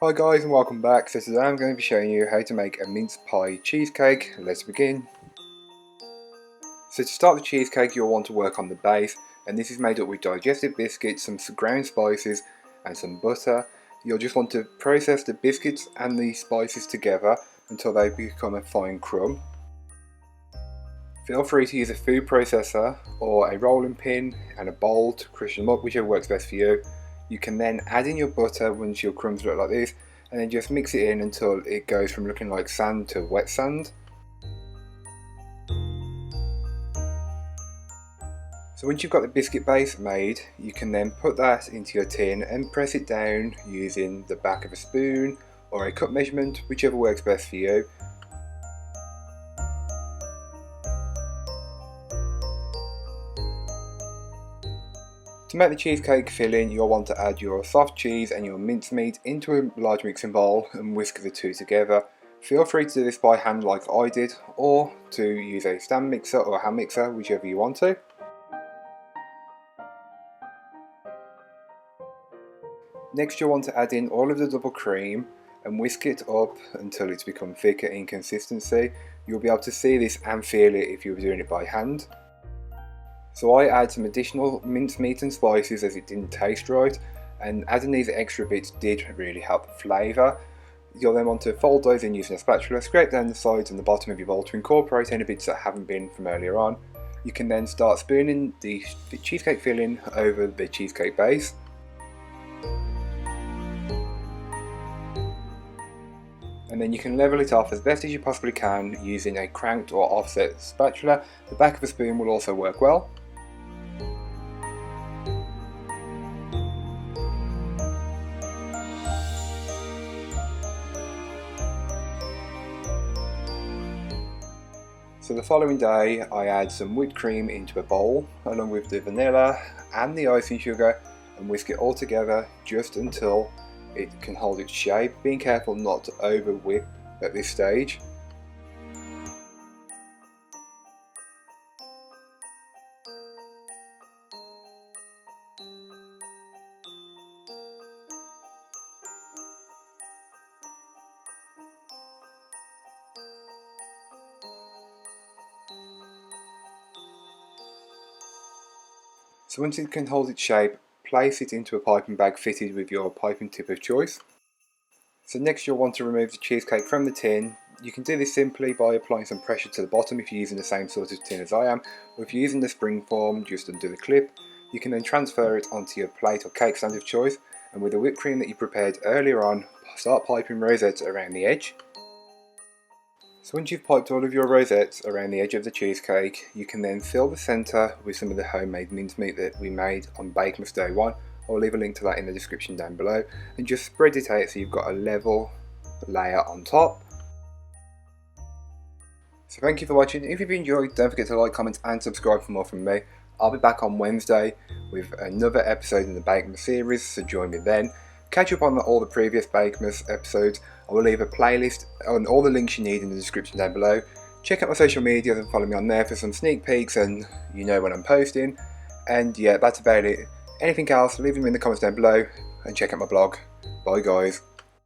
Hi guys and welcome back. So today I'm going to be showing you how to make a mince pie cheesecake. Let's begin. So to start the cheesecake you'll want to work on the base, and this is made up with digestive biscuits, some ground spices and some butter. You'll just want to process the biscuits and the spices together until they become a fine crumb. Feel free to use a food processor or a rolling pin and a bowl to crush them up, whichever works best for you. You can then add in your butter once your crumbs look like this, and then just mix it in until it goes from looking like sand to wet sand. So once you've got the biscuit base made, you can then put that into your tin and press it down using the back of a spoon or a cup measurement, whichever works best for you. To make the cheesecake filling, you'll want to add your soft cheese and your mincemeat into a large mixing bowl and whisk the two together. Feel free to do this by hand like I did, or to use a stand mixer or a hand mixer, whichever you want to. Next you'll want to add in all of the double cream and whisk it up until it's become thicker in consistency. You'll be able to see this and feel it if you were doing it by hand. So I add some additional mincemeat and spices as it didn't taste right, and adding these extra bits did really help the flavour. You'll then want to fold those in using a spatula, scrape down the sides and the bottom of your bowl to incorporate any bits that haven't been from earlier on. You can then start spooning the cheesecake filling over the cheesecake base. And then you can level it off as best as you possibly can using a cranked or offset spatula. The back of a spoon will also work well. So the following day I add some whipped cream into a bowl along with the vanilla and the icing sugar and whisk it all together just until it can hold its shape, being careful not to over whip at this stage. So once it can hold its shape, place it into a piping bag fitted with your piping tip of choice. So next you'll want to remove the cheesecake from the tin. You can do this simply by applying some pressure to the bottom if you're using the same sort of tin as I am, or if you're using the spring form, just undo the clip. You can then transfer it onto your plate or cake stand of choice, and with the whipped cream that you prepared earlier on, start piping rosettes around the edge. So once you've piped all of your rosettes around the edge of the cheesecake, you can then fill the centre with some of the homemade mincemeat that we made on Bakemas day one. I'll leave a link to that in the description down below, and just spread it out so you've got a level layer on top. So thank you for watching. If you've enjoyed, don't forget to like, comment and subscribe for more from me. I'll be back on Wednesday with another episode in the Bakemas series, so join me then. Catch up on all the previous Bakemas episodes. I will leave a playlist on all the links you need in the description down below. Check out my social media and follow me on there for some sneak peeks and you know when I'm posting. And yeah, that's about it. Anything else, leave them in the comments down below and check out my blog. Bye guys.